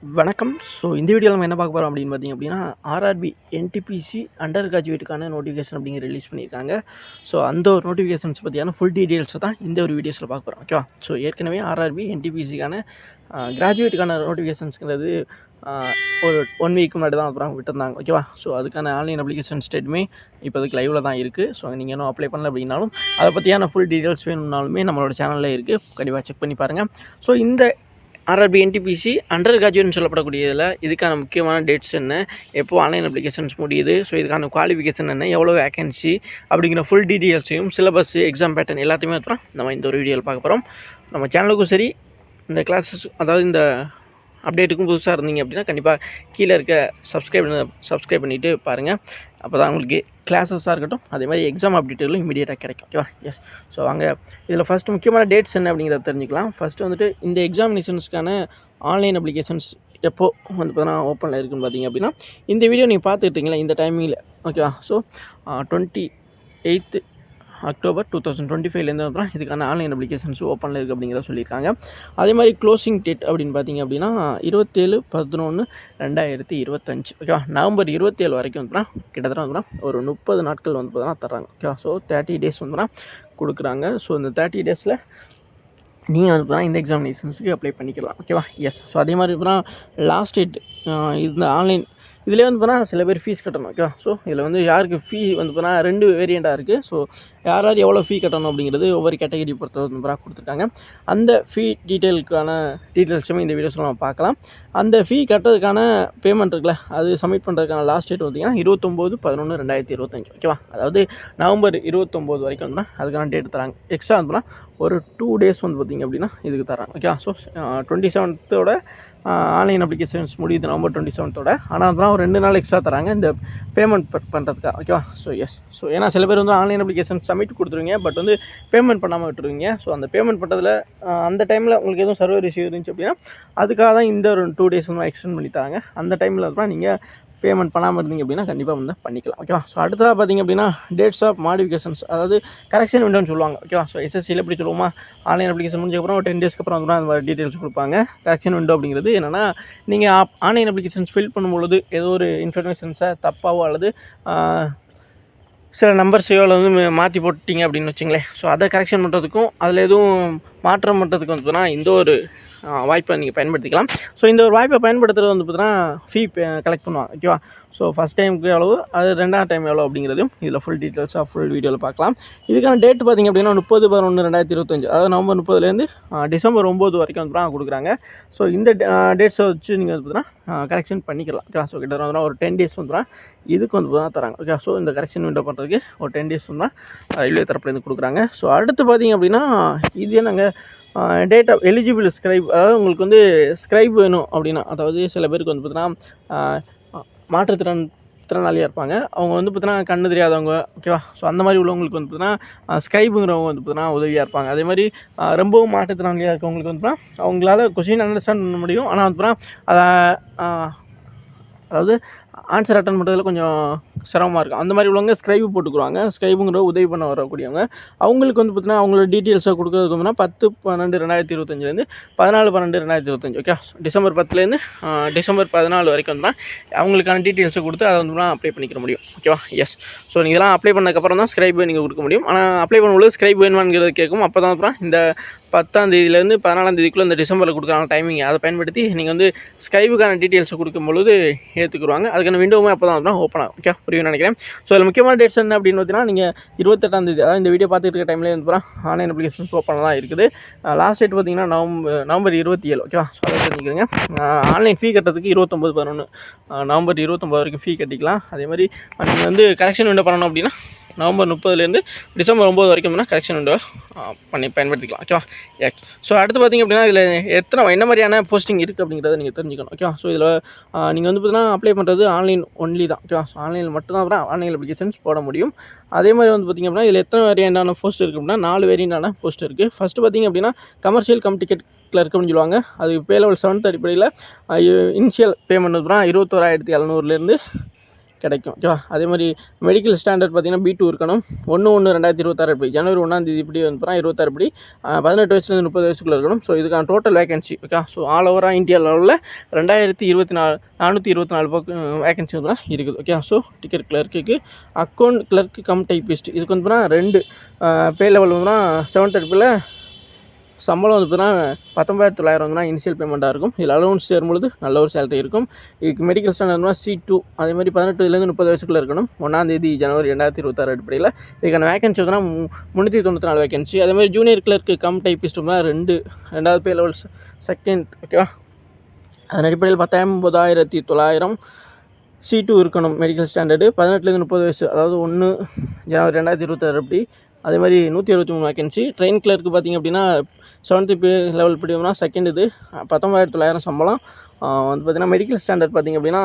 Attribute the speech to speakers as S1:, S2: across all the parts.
S1: வணக்கம். ஸோ இந்த வீடியோவில் நம்ம என்ன பார்க்க போகிறோம் அப்படின்னு பார்த்தீங்க அப்படின்னா, ஆர்ஆர்பி என்டிபிசி அண்டர் கிராஜுவேட்டுக்கான நோட்டிஃபிகேஷன் அப்படிங்கிற ரிலீஸ் பண்ணியிருக்காங்க. ஸோ அந்த ஒரு நோட்டிஃபிகேஷன்ஸ் பற்றியான ஃபுல் டீட்டெயில்ஸை தான் இந்த ஒரு வீடியோஸில் பார்க்க போகிறோம். ஓகேவா? ஸோ ஏற்கனவே ஆர்ஆர்பி என்டிபிசிக்கான கிராஜுவேட்டுக்கான நோட்டிஃபிகேஷன்ஸ்ங்கிறது ஒரு 1 வீக் முன்னாடி தான் அப்புறம் விட்டுருந்தாங்க. ஓகேவா? ஸோ அதுக்கான ஆன்லைன் அப்ளிகேஷன் ஸ்டேட்டுமே இப்போதைக்கு லைவில் தான் இருக்குது. ஸோ நீங்கள் இன்னும் அப்ளை பண்ணல அப்படின்னாலும் அதை பற்றியான ஃபுல் டீட்டெயில்ஸ் வேணும்னாலுமே நம்மளோட சேனலில் இருக்குது. கண்டிப்பாக செக் பண்ணி பாருங்கள். ஸோ இந்த ஆர்ஆர்பி என்டிபிசி அண்டர் கிராஜுவேட்னு சொல்லப்படக்கூடியதில் இதுக்கான முக்கியமான டேட்ஸ் என்ன, எப்போது ஆன்லைன் அப்ளிகேஷன்ஸ் முடியுது, ஸோ இதுக்கான குவாலிஃபிகேஷன் என்ன, எவ்வளோ வேகன்சி அப்படிங்கிற ஃபுல் டீட்டெயில்ஸையும் சிலபஸ் எக்ஸாம் பேட்டர்ன் எல்லாத்தையுமே அப்புறம் நம்ம இந்த ஒரு வீடியோவில் பார்க்க போகிறோம். நம்ம சேனலுக்கும் சரி இந்த கிளாஸஸ் அதாவது இந்த அப்டேட்டுக்கும் புதுசாக இருந்தீங்க அப்படின்னா கண்டிப்பாக கீழே இருக்க சப்ஸ்கிரைப் பண்ணிவிட்டு பாருங்கள். அப்போ தான் உங்களுக்கு கிளாஸஸாக இருக்கட்டும் அதே மாதிரி எக்ஸாம் அப்டேட்டுகளும் இமீடியட்டாக கிடைக்கும். ஓகேவா? எஸ். ஸோ வாங்க இதில் ஃபஸ்ட்டு முக்கியமான டேட்ஸ் என்ன அப்படிங்கிறத தெரிஞ்சுக்கலாம். ஃபஸ்ட்டு வந்துட்டு இந்த எக்ஸாமினேஷன்ஸ்க்கான ஆன்லைன் அப்ளிகேஷன்ஸ் எப்போது வந்து பார்த்தீங்கன்னா ஓப்பனில் இருக்குதுன்னு பார்த்தீங்க அப்படின்னா இந்த வீடியோ நீங்கள் பார்த்துக்கிட்டீங்களா இந்த டைமிங்கில். ஓகேவா? ஸோ 28 அக்டோபர் 2025லேருந்து அப்புறம் இதுக்கான ஆன்லைன் அப்ளிகேஷன்ஸ் ஓப்பனில் இருக்குது அப்படிங்கிறத சொல்லியிருக்காங்க. அதே மாதிரி க்ளோசிங் டேட் அப்படின்னு பார்த்தீங்க அப்படின்னா 27/11/2025. ஓகேவா? நவம்பர் 27 வரைக்கும் வந்துன்னா கிட்டத்தட்ட வந்துன்னா ஒரு 30 நாட்கள் வந்து பார்த்தீங்கன்னா தர்றாங்க. ஓகேவா? ஸோ 30 டேஸ் வந்துன்னா கொடுக்குறாங்க. ஸோ இந்த 30 டேஸில் நீங்கள் வந்து பார்த்தீங்கன்னா இந்த எக்ஸாமினேஷன்ஸுக்கு அப்ளை பண்ணிக்கலாம். ஓகேவா? எஸ். ஸோ அதே மாதிரி பார்த்தீங்கன்னா லாஸ்ட் டேட் இந்த ஆன்லைன் இதிலே வந்து பார்த்தீங்கன்னா சில பேர் ஃபீஸ் கட்டணும். ஓகேவா? ஸோ இதில் வந்து யாருக்கு ஃபீ வந்து பார்த்தீங்கன்னா 2 வேரியண்ட்டாக இருக்குது. ஸோ யார் எவ்வளோ ஃபீ கட்டணும் அப்படிங்கிறது ஒவ்வொரு கேட்டகரி பொறுத்த வந்து கொடுத்துருக்காங்க. அந்த ஃபீ டீட்டெயில்ஸுமே இந்த வீடியோஸில் நம்ம பார்க்கலாம். அந்த ஃபீ கட்டுறதுக்கான பேமெண்ட் இருக்குல்ல அது சப்மிட் பண்ணுறதுக்கான லாஸ்ட் டேட் பார்த்திங்கன்னா 29/11/2025. ஓகேவா? அதாவது நவம்பர் 29 வரைக்கும் வந்து அதுக்கான டேட் தராங்க. எக்ஸ்ட்ரா வந்து ஒரு 2 டேஸ் வந்து பார்த்திங்க அப்படின்னா இதுக்கு தராங்க. ஓகேவா? ஸோ 27th ஆன்லைன் அப்ளிகேஷன்ஸ் முடியுது நவம்பர் 27th. ஆனால் அதெல்லாம் ஒரு 2 நாள் எக்ஸ்ட்ரா தராங்க இந்த பேமெண்ட் பண்ணுறதுக்காக. ஓகேவா? So S. ஸோ ஏன்னா சில பேர் வந்து ஆன்லைன் அப்ளிகேஷன் சப்மிட் கொடுத்துருவீங்க பட் வந்து பேமெண்ட் பண்ணாமல் விட்டுருவீங்க. ஸோ அந்த பேமெண்ட் பண்ணுறதுல அந்த டைமில் உங்களுக்கு எதுவும் சர்வர் இஷ்யூ இருந்துச்சு அப்படின்னா அதுக்காக தான் இந்த ஒரு 2 டேஸ் வந்து எக்ஸ்டெண்ட் பண்ணி தராங்க. அந்த டைமில் தான் நீங்கள் பேமெண்ட் பண்ணாமல் இருந்தீங்க அப்படின்னா கண்டிப்பாக வந்து பண்ணிக்கலாம். ஓகேவா? ஸோ அடுத்ததாக பார்த்திங்க அப்படின்னா டேட்ஸ் ஆஃப் மாடிஃபிகேஷன்ஸ் அதாவது கரெக்ஷன் விண்டோன்னு சொல்லுவாங்க. ஓகேவா? ஸோ எஸ்எஸ்சியில் எப்படி சொல்லுவோமா ஆன்லைன் அப்ளிகேஷன் முடிஞ்சக்கப்புறம் ஒரு 10 டேஸ்க்கு அப்புறம் வந்து அந்த மாதிரி டீட்டெயில்ஸ் கொடுப்பாங்க. கரெக்ஷன் விண்டோ அப்படிங்கிறது என்னென்னா நீங்கள் ஆன்லைன் அப்ளிகேஷன்ஸ் ஃபில் பண்ணும்பொழுது ஏதோ ஒரு இன்ஃபர்மேஷன்ஸை தப்பாவோ அல்லது சில நம்பர்ஸையோ அல்லது மாற்றி போட்டிங்க அப்படின்னு வச்சுங்களேன். ஸோ அதை கரெக்ஷன் பண்ணுறதுக்கும் அதில் எதுவும் மாற்றம் பண்ணுறதுக்கு வந்து இந்த ஒரு வாய்ப்பை நீங்கள் பயன்படுத்திக்கலாம். ஸோ இந்த ஒரு வாய்ப்பை பயன்படுத்துகிறது வந்து பார்த்தீங்கன்னா ஃபீ கலெக்ட் பண்ணுவாங்க. ஓகேவா? ஸோ ஃபஸ்ட் டைமுக்கு எவ்வளவு அது 2ஆம் டைம் எவ்வளோ அப்படிங்கிறதையும் இதில் ஃபுல் டீட்டெயில்ஸாக ஃபுல் வீடியோவில் பார்க்கலாம். இதுக்கான டேட் பார்த்திங்க அப்படின்னா 30/11/2025 அதாவது நவம்பர் 30லேருந்து டிசம்பர் 9 வரைக்கும் வந்து கொடுக்குறாங்க. ஸோ இந்த டேட்ஸை வச்சு நீங்கள் வந்து பார்த்தீங்கன்னா கரெக்ஷன் பண்ணிக்கலாம். ஓகே? ஸோ கிட்டத்தட்ட ஒரு 10 டேஸ் வந்து இதுக்கு வந்து தான் தராங்க. ஓகே? ஸோ இந்த கரெக்ஷன் விண்டோ பண்ணுறதுக்கு ஒரு 10 டேஸ் வந்து ரயில்வே தரப்புலேருந்து கொடுக்குறாங்க. ஸோ அடுத்து பார்த்திங்க அப்படின்னா இது என்னங்க டேட் ஆஃப் எலிஜிபிள் ஸ்க்ரைப் அதாவது உங்களுக்கு வந்து ஸ்க்ரைப் வேணும் அப்படின்னா அதாவது சில பேருக்கு வந்து பார்த்தீங்கன்னா மாற்றுத்திறனாளியாக இருப்பாங்க. அவங்க வந்து பார்த்தீங்கன்னா கண்ணு தெரியாதவங்க. ஓகேவா? ஸோ அந்த மாதிரி உள்ளவங்களுக்கு வந்து பார்த்தீங்கன்னா ஸ்க்ரைபுங்கிறவங்க வந்து பார்த்தீங்கன்னா உதவியாக இருப்பாங்க. அதே மாதிரி ரொம்பவும் மாற்றுத்திறனாளியாக இருக்கவங்களுக்கு வந்து பார்த்தீங்கன்னா அவங்களால கொஸ்டின் அண்டர்ஸ்டாண்ட் பண்ண முடியும். ஆனால் வந்து பார்த்தீங்கன்னா அதாவது ஆன்சர் அட்டன் பண்ணுறதுல கொஞ்சம் சிரமமாக இருக்கும். அந்த மாதிரி உள்ளவங்க ஸ்க்ரைபு போட்டுக்குவாங்க. ஸ்க்ரைபுங்கிற உதவி பண்ண வரக்கூடியவங்க அவங்களுக்கு வந்து பார்த்தீங்கன்னா அவங்களோட டீட்டெயில்ஸை கொடுக்குறதுக்கு வந்து 10/12/2025லேருந்து 14/12/2025. ஓகே? டிசம்பர் 10லேருந்து டிசம்பர் 14 வரைக்கும் வந்து அவங்களுக்கான டீட்டெயில்ஸை கொடுத்து அதை வந்து அப்ளை பண்ணிக்க முடியும். ஓகேவா? எஸ். ஸோ நீங்கள் இதெல்லாம் அப்ளை பண்ணதுக்கப்புறம் தான் ஸ்க்ரைபு நீங்கள் கொடுக்க முடியும். ஆனால் அப்ளை பண்ணும்போது ஸ்க்ரைப் வேணுமாங்கிறது கேட்கும். அப்போ தான் அப்புறம் இந்த 10ஆம் தேதியிலேருந்து 14ஆம் தேதிக்குள்ளே இந்த டிசம்பரில் கொடுக்குறாங்க டைமிங் அதை பயன்படுத்தி நீங்கள் வந்து ஸ்கைபுக்கான டீட்டெயில்ஸை கொடுக்கும்பொழுது ஏற்றுக்குருவாங்க. அதுக்கான விண்டோவுமே அப்போ தான் ஓப்பன் ஆகும். ஓகே? புரியும் நினைக்கிறேன். ஸோ அதில் முக்கியமான டேட்ஸ் என்ன அப்படின்னு பார்த்தீங்கன்னா நீங்கள் 28ஆம் தேதி அதாவது இந்த வீடியோ பார்த்துட்டு இருக்க டைம்லேயே வந்து ஆன்லைன் அப்ளிகேஷன்ஸ் ஓப்பனில் தான் இருக்குது. லாஸ்ட் டேட் பார்த்தீங்கன்னா நவம்பர் 27. ஓகேவா? ஸோ அதை தெரிஞ்சுக்கோங்க. ஆன்லைன் ஃபீ கட்டுறதுக்கு 29/11 நவம்பர் 29 வரைக்கும் ஃபீ கட்டிக்கலாம். அதே மாதிரி நீங்கள் வந்து கரெக்ஷன் விண்டோ பண்ணணும் அப்படின்னா நவம்பர் 30லேருந்து டிசம்பர் 9 வரைக்கும் கரெக்ஷன் விண்டோ பயன்படுத்திக்கலாம். ஓகேவா? எஸ். ஸோ அடுத்து பார்த்திங்க அப்படின்னா இதில் என்ன மாதிரியான போஸ்டிங் இருக்குது அப்படிங்கிறத நீங்கள் தெரிஞ்சுக்கணும். ஓகேவா? ஸோ இதில் நீங்கள் வந்து பார்த்தீங்கன்னா அப்ளை பண்ணுறது ஆன்லைன் ஒன்லி தான். ஓகேவா? ஸோ ஆன்லைனில் மட்டும்தான் அப்புறம் ஆன்லைன் அப்ளிகேஷன்ஸ் போட முடியும். அதே மாதிரி வந்து பார்த்திங்க அப்படின்னா இதில் எத்தனை வேரியண்டான போஸ்ட் இருக்குது அப்படின்னா 4 வேரியண்டான போஸ்ட் இருக்குது. ஃபஸ்ட்டு பார்த்திங்க அப்படின்னா கமர்ஷியல் கம் டிக்கெட் கிளர்க் அப்படின்னு சொல்லுவாங்க. அது பே லெவல் 7th அடிப்படையில் இனிஷியல் பேமெண்ட் வந்து 21,700லேருந்து கிடைக்கும். ஓகேவா? அதே மாதிரி மெடிக்கல் ஸ்டாண்டர்ட் பார்த்தீங்கன்னா B2 இருக்கணும். 1/1/2026 படி ஜனவரி 1ஆம் தேதி இப்படி வந்து 26 படி 18 வயசுலேருந்து 30 வயசுக்குள்ளே இருக்கணும். ஸோ இதுக்கான total vacancy okay. So all ஓவராக இந்தியா லெவலில் 424 வேகன்சி வந்து இருக்குது. ஓகே. ஸோ டிக்கெட் கிளர்க்குக்கு அக்கௌண்ட் கிளர்க்கு கம் டைப்பிஸ்ட் இதுக்கு வந்து 2 பே லெவல் வந்து 7th பில் சம்பளம் வந்து பார்த்தீங்கன்னா 19,900 வந்து இனிஷியல் பேமெண்ட்டாக இருக்கும். இதில் அலௌன்ஸ் சேரும்பொழுது நல்ல ஒரு சேலரி இருக்கும். இதுக்கு மெடிக்கல் ஸ்டாண்டர்ட்னா C2 அதே மாதிரி 18 30 வயசுக்குள்ளே இருக்கணும். 1ஆம் தேதி ஜனவரி 2026 அடிப்படையில் இதுக்கான வேகன்சி வந்து 394 வேகன்சி. அதே மாதிரி ஜூனியர் கிளர்க்கு கம் டைப்பிஸ்ட்டுனா 2வது பே லெவல் செகண்ட் ஓகேவா. அதன் அடிப்படையில் 19,900 C2 இருக்கணும் மெடிக்கல் ஸ்டாண்டர்டு 18 30 வயசு அதாவது 1 ஜனவரி 2026 அப்படி. அதே மாதிரி 163 வேகன்சி. ட்ரெயின் கிளர்க்கு பார்த்திங்க அப்படின்னா 7th பே லெவல் படினா செகண்ட் இது 19,900 சம்பளம் வந்து பார்த்திங்கன்னா மெடிக்கல் ஸ்டாண்டர்ட் பார்த்திங்க அப்படின்னா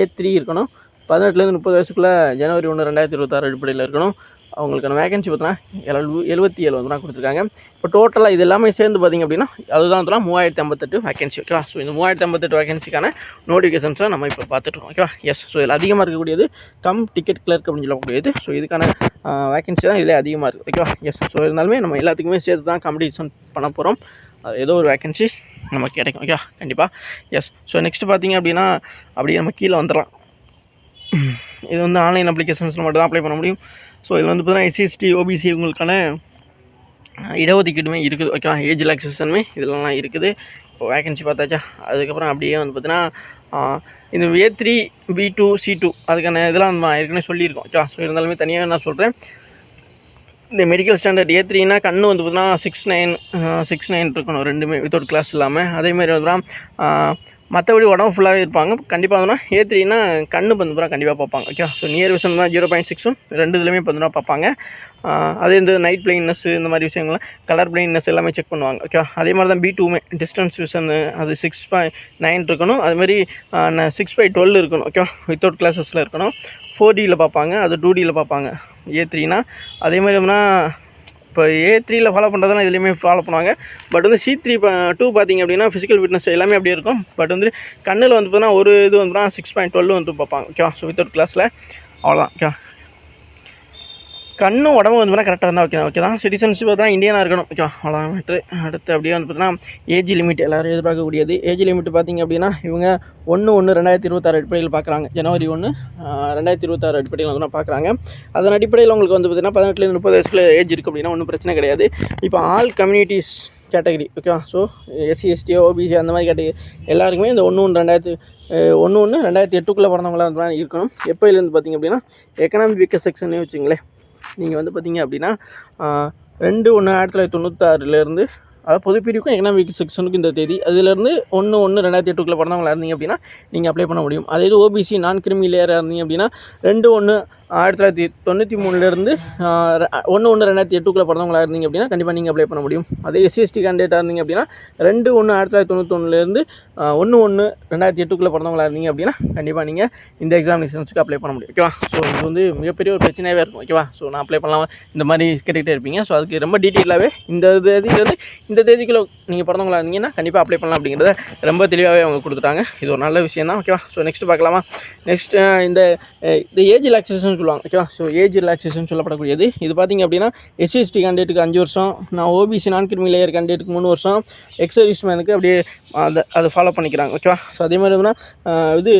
S1: A3 இருக்கணும். 18 30 வயசுக்குள்ளே ஜனவரி 1 2026 அடிப்படையில் இருக்கணும். அவங்களுக்கான வேகன்சி பார்த்தீங்கன்னா 77 வந்து கொடுத்துருக்காங்க. இப்போ டோட்டலாக இது எல்லாமே சேர்ந்து பார்த்திங்க அப்படின்னா அதுதான் வந்து 3058 வேகன்சி ஓகேவா. ஸோ இந்த 3058 வேகன்சிக்கான நோட்டிஃபிகேஷன்ஸை நம்ம இப்போ பார்த்துட்ருக்கோம் ஓகேவா. எஸ். ஸோ இதில் அதிகமாக இருக்கக்கூடியது கம் டிக்கெட் கிளர்க் அப்படின்னு சொல்லக்கூடியது. ஸோ இதுக்கான வேகன்சி தான் இதில் அதிகமாக இருக்குது ஓகேவா. எஸ். ஸோ இருந்தாலுமே நம்ம எல்லாத்துக்குமே சேர்த்து தான் காம்படிஷன் பண்ண போகிறோம். ஏதோ ஒரு வேகன்சி நமக்கு கிடைக்கும் ஓகேவா கண்டிப்பாக. எஸ். ஸோ நெக்ஸ்ட்டு பார்த்திங்க அப்படின்னா அப்படியே நம்ம கீழே வந்துடலாம். இது வந்து ஆன்லைன் அப்ளிகேஷன்ஸில் மட்டும் தான் அப்ளை பண்ண முடியும். ஸோ இது வந்து பார்த்தீங்கன்னா SC ST OBC இவங்களுக்கான இடஒதுக்கீடுமே இருக்குது ஓகேவா. ஏஜ் ரிலாக்ஸேஷனுமே இதெல்லாம் இருக்குது. இப்போ வேகன்சி பார்த்தாச்சா. அதுக்கப்புறம் அப்படியே வந்து பார்த்தீங்கன்னா இந்த A3 B2 C2 அதுக்கான இதெல்லாம் நம்ம ஏற்கனவே சொல்லியிருக்கோம் ஓகேவா. ஸோ இருந்தாலுமே தனியாக நான் சொல்கிறேன். இந்த மெடிக்கல் ஸ்டாண்டர்ட் A3னா கண்ணு வந்து பார்த்தீங்கன்னா 6'9" இருக்கணும் ரெண்டுமே வித்தவுட் கிளாஸ் இல்லாமல். அதேமாதிரி வந்து மற்றபடி உடம்பு ஃபுல்லாகவே இருப்பாங்க. கண்டிப்பாக வந்து A3னா கண்ணு வந்து கண்டிப்பாக பார்ப்பாங்க ஓகே. ஸோ நியர் விஷன் தான் 0.6 2 இதுலையுமே வந்து பார்ப்பாங்க. அதே இந்த நைட் பிளைண்ட்னஸ் இந்த மாதிரி விஷயங்கள்லாம் கலர் பிளைண்ட்னஸ் எல்லாமே செக் பண்ணுவாங்க ஓகே. அதே மாதிரி தான் B2மே டிஸ்டன்ஸ் விஷன் அது 6.9 இருக்கணும். அதுமாதிரி 6/12 இருக்கணும் ஓகே. வித்தவுட் கிளாஸஸில் இருக்கணும். 4Dயில் பார்ப்பாங்க. அது 2Dயில் பார்ப்பாங்க A3னா. அதே மாதிரி இப்போ A3யில் ஃபாலோ பண்ணுறதுனா இதுலேயுமே ஃபாலோ பண்ணுவாங்க. பட் வந்து C2 பார்த்திங்க அப்படின்னா ஃபிசிக்கல் ஃபிட்னஸ் எல்லாமே அப்படியே இருக்கும். பட் வந்து கண்ணில் வந்து பார்த்தீங்கன்னா ஒரு இது வந்து 6.12 வந்து பார்ப்பாங்க ஓகேவா. ஸோ வித்தவுட் கிளாஸில் அவ்வளோதான் ஓகே. கண்ணும் உடம்பு வந்து கரெக்டாக இருந்தால் ஓகே தான். சிட்டிசன்ஷிப் பார்த்தா இந்தியனாக இருக்கணும் ஓகே. அவ்வளோதான் மேட்ரு. அடுத்து அப்படியே வந்து பார்த்தீங்கன்னா ஏஜ் லிமிட் எல்லோரும் எதிர்பார்க்கக்கூடியது. ஏஜ் லிமிட் பார்த்திங்க அப்படின்னா இவங்க 1/1/2026 அடிப்படையில் பார்க்குறாங்க. ஜனவரி 1 2026 அடிப்படையில் வந்து பார்க்குறாங்க. அதன் அடிப்படையில் உங்களுக்கு வந்து பார்த்திங்கன்னா 18 30 வயசுக்குள்ள ஏஜ் இருக்குது அப்படின்னா ஒன்றும் பிரச்சனை கிடையாது. இப்போ ஆல் கம்யூனிட்டிஸ் கேட்டகரி ஓகேவா. ஸோ SC ST OBC அந்த மாதிரி கேட்டகரி எல்லாருக்குமே இந்த 1/1/2008 பிறந்தவங்களாம் வந்து இருக்கணும். எப்போலேருந்து பார்த்திங்க அப்படின்னா எக்கனாமிக் வீக்கர் செக்ஷனே வச்சுங்களேன். நீங்கள் வந்து பார்த்திங்க அப்படின்னா 2/1/1996 அதாவது பொதுப்பிரிவுக்கும் எக்கனாமிக் செக்ஷனுக்கும் இந்த தேதி அதிலேருந்து 1/1/2008 பிறந்தவங்களா இருந்தீங்க அப்படின்னா நீங்கள் அப்ளை பண்ண முடியும். அதே இது OBC நான் கிரிமி லேயராக இருந்தீங்க அப்படின்னா 2/1/1993 1/1/2008 பிறந்தவங்களா இருந்தீங்க அப்படின்னா கண்டிப்பாக நீங்கள் அப்ளை பண்ண முடியும். அதே SC ST கேண்டிடேட்டாக இருந்தீங்க அப்படின்னா 2/1/1991 1/1/2008 பிறந்தவங்களா இருந்தீங்க அப்படின்னா கண்டிப்பாக நீங்கள் இந்த எக்ஸாமினேஷன்ஸுக்கு அப்ளை பண்ண முடியும் ஓகேவா. ஸோ இது வந்து மிகப்பெரிய ஒரு பிரச்சனையாகவே இருக்கும் ஓகேவா. ஸோ நான் அப்ளை பண்ணலாம் இந்த மாதிரி கேட்டுக்கிட்டே இருப்பீங்க. ஸோ அதுக்கு ரொம்ப டீட்டெயிலாகவே இந்த தேதியிலேருந்து இந்த தேதிக்குள்ளே நீங்கள் பிறந்தவங்களா இருந்தீங்கன்னா கண்டிப்பாக அப்ளை பண்ணலாம் அப்படிங்கிறத ரொம்ப தெளிவாகவே அவங்க கொடுத்துட்டாங்க. இது ஒரு நல்ல விஷயம் தான் ஓகேவா. ஸோ நெக்ஸ்ட்டு பார்க்கலாமா. நெக்ஸ்ட் இந்த ஏஜ் ரிலாக்ஸேஷன் சொல்லுவாங்க ஓகேவா. ஸோ ஏஜ் ரிலாக்ஸேஷன் சொல்லப்படக்கூடியது இது பார்த்திங்க அப்படின்னா SC ST கேண்டிடேட்டுக்கு 5 வருஷம், நான் OBC நான் கிரிமி லேயர் கேண்டிடேட்டுக்கு 3 வருஷம், எக்ஸ் சர்வீஸ்மேனுக்கு அப்படியே அதை ஃபாலோ பண்ணிக்கிறாங்க ஓகேவா. ஸோ அதே மாதிரி இது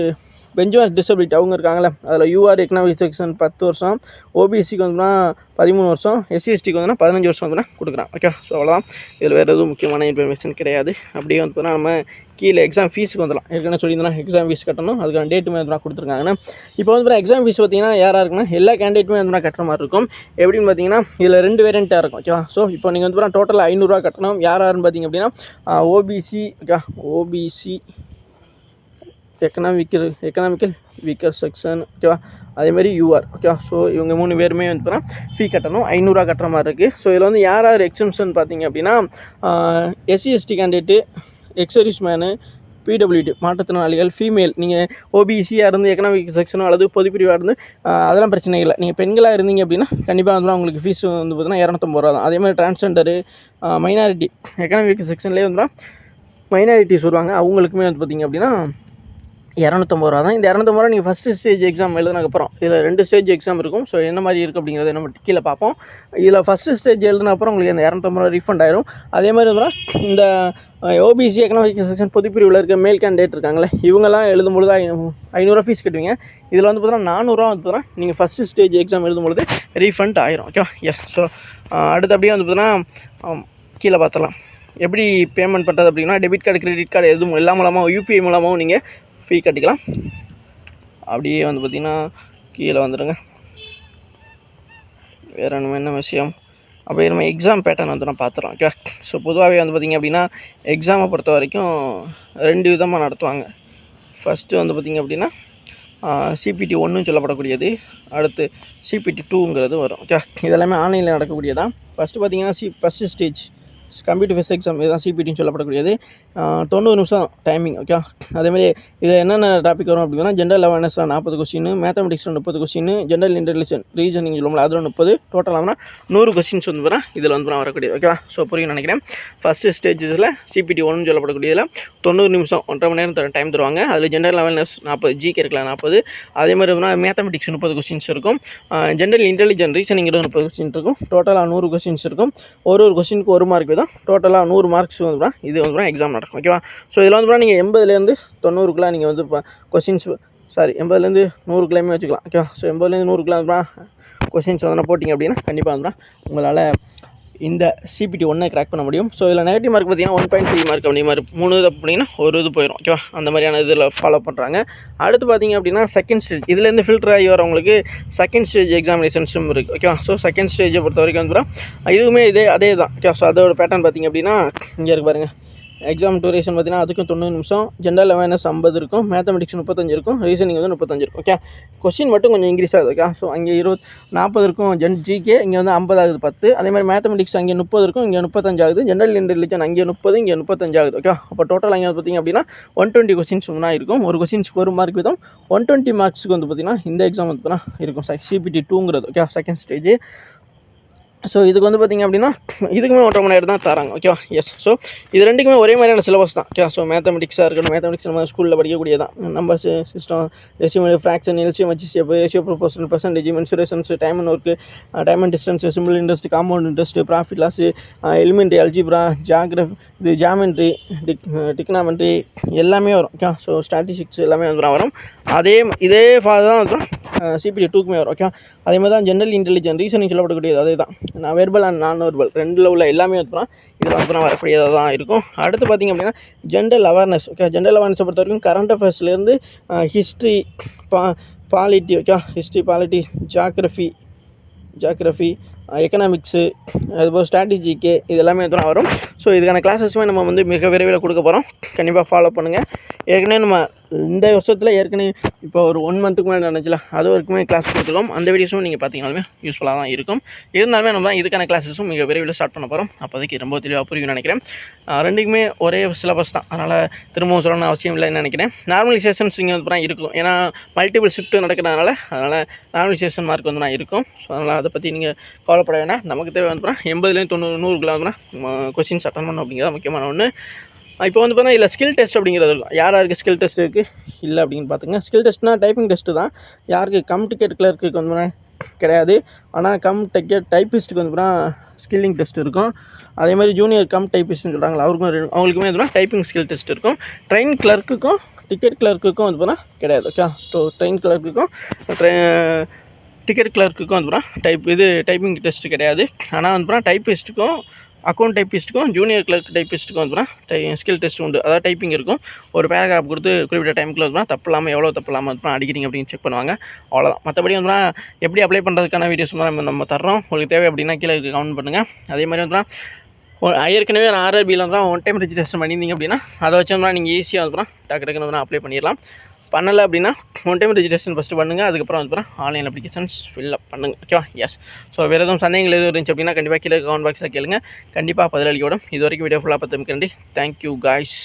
S1: பெஞ்சுமார்க் டிசபிலிட்டி அவங்க இருக்காங்களே அதில் UR எக்கனாமிக் செக்ஷன் 10 வருஷம், OBCக்கு வந்துன்னா 13 வருஷம், SC STக்கு வந்துன்னா 15 வருஷம் வந்து கொடுக்குறான் ஓகே. ஸோ அவ்வளோதான். இதில் வேறு எதுவும் முக்கியமான இன்ஃபர்மேஷன் கிடையாது. அப்படியே வந்து நம்ம கீழே எக்ஸாம் ஃபீஸுக்கு வந்துடலாம். ஏற்கனவே சொல்லியிருந்தோம்னா எக்ஸாம் ஃபீஸ் கட்டணும். அதுக்கான டேட்டுமே வந்து கொடுத்துருக்காங்கன்னா இப்போ வந்து எக்ஸாம் ஃபீஸ் பார்த்திங்கன்னா யாராக இருக்குன்னா எல்லா கேண்டிடேட்டுமே வந்து கட்டுற மாதிரி இருக்கும். எப்படின்னு பார்த்தீங்கன்னா இதில் 2 வேரியண்ட்டாக இருக்கும் ஓகேவா. ஸோ இப்போ நீங்கள் வந்து டோட்டலாக 500 ரூபா கட்டணும். யாருன்னு பார்த்திங்க அப்படின்னா OBC okay, OBC economical weaker section ஓகேவா. அதேமாதிரி UR ஓகேவா. ஸோ இவங்க 3 பேருமே வந்து ஃபீ கட்டணும். 500 ரூபா கட்டுற மாதிரி இருக்குது. ஸோ இதில் வந்து யார் எக்ஸம்ஷன் பார்த்திங்க அப்படின்னா SC ST candidate, X serviceman, PWD மாற்றுத்திறனாளிகள், ஃபீமேல், நீங்கள் OBCயாக இருந்து எக்கனாமிக் செக்ஷனோ அல்லது பொதுப்பிரிவாக இருந்து அதெல்லாம் பிரச்சனை இல்லை. நீங்கள் பெண்களாக இருந்தீங்க அப்படின்னா கண்டிப்பாக வந்து உங்களுக்கு ஃபீஸ் வந்து பார்த்தீங்கன்னா 250 ரூபா தான். அதேமாதிரி டிரான்ஸ்ஜெண்டரு, மைனாரிட்டி எக்கனாமிக் செக்ஷன்லேயே வந்து மைனாரிட்டிஸ் வருவாங்க. அவங்களுக்குமே வந்து பார்த்திங்க அப்படின்னா 250 ரூபா தான். இந்த 250 ரூபா நீங்கள் ஃபஸ்ட்டு ஸ்டேஜ் எக்ஸாம் எழுதுனதுக்கப்புறம் இதில் 2 ஸ்டேஜ் எக்ஸாம் இருக்கும். ஸோ என்ன மாதிரி இருக்குது அப்படிங்கிறத நம்ம கீழே பார்ப்போம். இதில் ஃபஸ்ட்டு ஸ்டேஜ் எழுதுன அப்புறம் உங்களுக்கு இந்த 250 ரூபா ரீஃபண்ட் ஆயிரும். அதே மாதிரி வந்து இந்த ஓபிசி எக்கனாமிக் செக்ஷன் பொதுப்பிரிவில் இருக்க மேல் கேண்டிடேட் இருக்காங்களே, இவங்கெல்லாம் எழுதும்பொழுது 500 ரூபா ஃபீஸ் கட்டுவீங்க. இதில் வந்து பார்த்தீங்கன்னா 400 ரூபா வந்து பார்த்தீங்கன்னா நீங்கள் ஃபஸ்ட்டு ஸ்டேஜ் எக்ஸாம் எழுதும்பொழுது ரீஃபண்ட் ஆயிரும். ஓகேவா? எஸ். ஸோ அடுத்து அப்படியே வந்து பார்த்தீங்கன்னா கீழே பார்த்துடலாம் எப்படி பேமெண்ட் பண்ணுறது அப்படின்னா, டெபிட் கார்டு கிரெடிட் கார்டு எதுவும் எல்லா மூலமாக யூபிஐ மூலமாகவும் நீங்கள் ஃபீ கட்டிக்கலாம். அப்படியே வந்து பார்த்திங்கன்னா கீழே வந்துடுங்க. வேறு என்ன விஷயம் அப்படியே நம்ம எக்ஸாம் பேட்டர்ன் வந்து நான் பார்த்துறோம். ஓகே. ஸோ பொதுவாகவே வந்து பார்த்திங்க அப்படின்னா எக்ஸாமை பொறுத்த வரைக்கும் 2 விதமாக நடத்துவாங்க. ஃபஸ்ட்டு வந்து பார்த்திங்க அப்படின்னா சிபிடி 1 சொல்லப்படக்கூடியது, அடுத்து சிபிடி 2ங்கிறது வரும். ஓகே. இதெல்லாமே ஆன்லைனில் நடக்கக்கூடியதான். ஃபஸ்ட்டு பார்த்திங்கன்னா first stage computer phase exam இதுதான் சிபிடின்னு சொல்லப்படக்கூடியது. 90 நிமிஷம் டைமிங். ஓகே. அதேமாதிரி இதில் என்னென்ன டாபிக் வரும் அப்படின்னா, ஜென்ரல் அவேர்னஸில் 40 கொஸ்டின், மேத்தமெட்டிக்ஸில் 30 கொஸ்டின், ஜென்ரல் இன்டெலிஜென்ஸ் ரீசனிங் சொல்லுவோம்ல அதில் 30, டோட்டலாக 100 கொஸ்டின்ஸ் வந்து வரும் இதில் வந்து வரக்கூடியது. ஓகேவா? ஸோ புரியும் நினைக்கிறேன். ஃபஸ்ட்டு ஸ்டேஜஸில் சிபிடி 1 சொல்லப்படக்கூடியதில் 90 நிமிஷம் 1.5 மணி நேரம் டைம் தருவாங்க. அதில் ஜென்ரல் அவேர்னஸ் 40, ஜிகே இருக்கலாம் 40, அதே மாதிரி மேத்தமெட்டிக்ஸ் 30 கொஸ்டின்ஸ் இருக்கும், ஜென்ரல் இன்டெலிஜென்ஸ் ரீசனிங் 30 கொஸ்டின் இருக்கும், டோட்டலாக 100 கொஸ்டின்ஸ் இருக்கும். ஒரு கொஸ்டினுக்கு 1 மார்க் தான், டோட்டலாக 100 மார்க்ஸ் வந்து இது வந்து எக்ஸாம் நடக்கும். ஓகேவா? ஸோ இதில் வந்து நீங்கள் 80லேருந்து 90க்குலாம் நீங்கள் வந்து கொஸ்டின்ஸ் 80லேருந்து 100க்குலாமே வச்சுக்கலாம். ஓகேவா? ஸோ 80லேருந்து 100க்குலாம் கொஸ்டின்ஸ் வந்து போட்டிங்க அப்படின்னா கண்டிப்பாக வந்து உங்களால் இந்த சிபிடி 1 கிராக் பண்ண முடியும். ஸோ இதில் நெகட்டிவ் மார்க் பார்த்தீங்கன்னா 1.3 மார்க் அப்படி மாதிரி 3 இது அப்படின்னா ஒரு இது போயிடும். ஓகேவா? அந்த மாதிரியான இதில் ஃபாலோ பண்ணுறாங்க. அடுத்து பார்த்தீங்க அப்படின்னா செகண்ட் ஸ்டேஜ், இதுலேருந்து ஃபில்டர் ஆகி வரவங்களுக்கு செகண்ட் ஸ்டேஜ் எக்ஸாமினேஷன்ஸும் இருக்குது. ஓகேவா? ஸோ செகண்ட் ஸ்டேஜை பொறுத்த வரைக்கும் வந்து இதுவுமே அதே தான். ஓகே. ஸோ அதோட பேட்டர்ன் பார்த்தீங்க அப்படின்னா இங்கே இருக்கு பாருங்கள். எக்ஸாம் டூரேஷன் பார்த்தீங்கன்னா அதுக்கும் 90 நிமிஷம், ஜென்ரல் அவேர்னஸ் 50 இருக்கும், மேத்தமெட்டிக்ஸ் 35 இருக்கும், ரீசனிங் வந்து 35 இருக்கும். ஓகே. கொஸ்டின் மட்டும் கொஞ்சம் இன்க்ரீஸ் ஆகுது. ஓகே. ஸோ அங்கே 40 இருக்கும் ஜிகே, இங்கே வந்து 50 ஆகுது 10. அதே மாதிரி மேத்தமெட்டிக்ஸ் அங்கே 30 இருக்கும், இங்கே 35 ஆகுது, ஜென்ரல் இன்டெலிஜென்ஸ் அங்கே 30, இங்கே 35 ஆகுது. ஓகே. அப்போ டோட்டல் அங்கே பார்த்திங்க அப்படின்னா 120 கொஸ்டின்ஸ் தான் இருக்கும். ஒரு கொஸ்டின்ஸ்க்கு 1 மார்க் வீதம் 120 மார்க்ஸுக்கு வந்து பார்த்திங்கன்னா இந்த எக்ஸாம் வந்து இருக்கும் சிபிடி 2ங்கிறது. ஓகே. Second stage. ஸோ இதுக்கு வந்து பார்த்திங்க அப்படின்னா இதுக்குமே 1.5 மணி நேரம் தான் தராங்க. ஓகேவா? எஸ். ஸோ இது ரெண்டுக்குமே ஒரே மாதிரியான சிலபஸ் தான். ஓகே. ஸோ மேத்தமெட்டிக்ஸாக இருக்கட்டும், மேத்தமெட்டிக்ஸ் நம்ம ஸ்கூலில் படிக்கக்கூடியதான். Number system, decimal, fraction, LCM, HCF, ratio, proportional, percentage, mensurations, time and work, time and distance, simple interest, compound interest, profit loss, elementary, algebra, geometry, trigonometry எல்லாமே வரும். ஓகே. ஸோ ஸ்டாட்டிஸ்டிக்ஸ் எல்லாமே வந்து வரும். இதே ஃபார் தான் வந்து சிபிடி 2க்குமே வரும். Okay. அதே மாதிரி தான் ஜென்ரல் இன்டெலிஜென்ஸ் ரீசனிங் சொல்லப்படக்கூடியது அதே தான். நான் வெர்பல் அண்ட் நான் வெர்பல் 2ல் உள்ள எல்லாமே வந்து இதில் வந்து வரக்கூடியதாக தான் இருக்கும். அடுத்து பார்த்திங்க அப்படின்னா ஜென்ரல் அவேர்னஸ். ஓகே. ஜென்ரல் அவேர்னஸை பொறுத்த வரைக்கும் கரண்ட் அஃபேர்ஸ்லேருந்து history, polity, okay, history, polity, geography, economics, அதுபோல் ஸ்ட்ராட்டஜிக்கு இது எல்லாமே வந்து வரும். ஸோ இதுக்கான கிளாஸஸுமே நம்ம வந்து மிக விரைவில் கொடுக்க போகிறோம். கண்டிப்பாக ஃபாலோ பண்ணுங்கள். ஏற்கனவே நம்ம இந்த வருஷத்தில் இப்போ ஒரு 1 மந்த்துக்கு முன்னாடி நினச்சல அது வரைக்குமே கிளாஸ் கொடுத்துருக்கோம். அந்த வீடியோஸும் நீங்கள் பார்த்தீங்கனாலுமே யூஸ்ஃபுல்லாக தான் இருக்கும். இருந்தாலுமே நம்ம இதுக்கான கிளாஸஸும் மிக விரைவில் ஸ்டார்ட் பண்ண போகிறோம். அப்போதைக்கு ரொம்ப தெளிவாக புரியும் நினைக்கிறேன். ரெண்டுக்குமே ஒரே சிலபஸ் தான், அதனால் திரும்பவும் சொல்லணும்னு அவசியம் இல்லைன்னு நினைக்கிறேன். நார்மலைசேஷன்ஸ் இங்கே வந்து இருக்கும். ஏன்னா மல்டிபிள் ஷிஃப்ட் நடக்கிறதுனால அதனால் நார்மலைசேஷன் மார்க் வந்து இருக்கும். ஸோ அதனால் அதை பற்றி நீங்கள் ஃபாலோ பண்ண வேணாம். நமக்கு தேவை வந்து 80லேருந்து 90 100 கொஸ்டின்ஸ் அட்டன் பண்ணணும் அப்படிங்கிறது முக்கியமான ஒன்று. இப்போ வந்து பார்த்தீங்கன்னா இல்லை ஸ்கில் டெஸ்ட் அப்படிங்கிறது இருக்கும். யாருக்கு ஸ்கில் டெஸ்ட் இருக்குது இல்லை அப்படின்னு பார்த்துங்க. ஸ்கில் டெஸ்ட்னால் டைப்பிங் டெஸ்ட்டு தான். யாருக்கு டிக்கெட் கிளர்க்கு வந்து கிடையாது. ஆனால் டைப்பிஸ்ட்டுக்கு வந்து ஸ்கில்லிங் டெஸ்ட் இருக்கும். அதே மாதிரி ஜூனியர் டைப்பிஸ்ட்னு சொல்கிறாங்களா அவங்களுக்குமே வந்து டைப்பிங் ஸ்கில் டெஸ்ட் இருக்கும். ட்ரெயின் கிளர்க்குக்கும் டிக்கெட் கிளர்க்குக்கும் வந்து பார்த்தீங்கன்னா கிடையாது. ஓகே. ஸோ ட்ரெயின் கிளர்க்குக்கும் டிக்கெட் கிளர்க்குக்கும் வந்து டைப்பிங் டெஸ்ட்டு கிடையாது. ஆனால் வந்து டைப்பிஸ்ட்டுக்கும் அக்கௌண்ட் டைப்பிஸ்ட்டுக்கும் ஜூனியர் கிளர்க் டைப்பிஸ்ட்டுக்கும் வந்து ஸ்கில் டெஸ்ட் உண்டு. அதாவது டைப்பிங் இருக்கும். ஒரு பேராகிராஃப் கொடுத்து குறிப்பிட்ட டைமுக்குள்ள வந்து தப்பு இல்லாமல் எவ்வளோ தப்பு இல்லாமல் வந்து அடிக்கிறீங்க அப்படின்னு செக் பண்ணுவாங்க. அவ்வளோதான். மற்றபடி வந்து எப்படி அப்ளை பண்ணுறதுக்கான வீடியோஸ் நம்ம தர்றோம். உங்களுக்கு தேவை அப்படின்னா கீழே கமெண்ட் பண்ணுங்கள். அதே மாதிரி வந்து ஏற்கனவே ஆர்ஆர்பியில் வந்து 1 டைம் ரெஜிஸ்ட்ரேஷன் பண்ணியிருந்தீங்க அப்படின்னா அதை வச்சு நீங்கள் ஈஸியாக வந்து டக்குன்னு வந்து அப்ளை பண்ணிடலாம். பண்ணலை அப்படின்னா 1 டைம் ரெஜிஸ்ட்ரேஷன் ஃபஸ்ட்டு பண்ணுங்கள். அதுக்கப்புறம் வந்து ஆன்லைன் அப்ளிகேஷன்ஸ் ஃபில்அப் பண்ணுங்கள். ஓகேவா? எஸ். ஸோ வேறு எதுவும் சந்தேகங்கள் எதுவும் இருந்துச்சு அப்படின்னா கண்டிப்பாக கீழே கமெண்ட் பாக்ஸில் கேளுங்க. கண்டிப்பாக பதிலளிக்கப்படும். இது வரைக்கும் வீடியோ ஃபுல்லாக பார்த்து நன்றி. Thank you guys.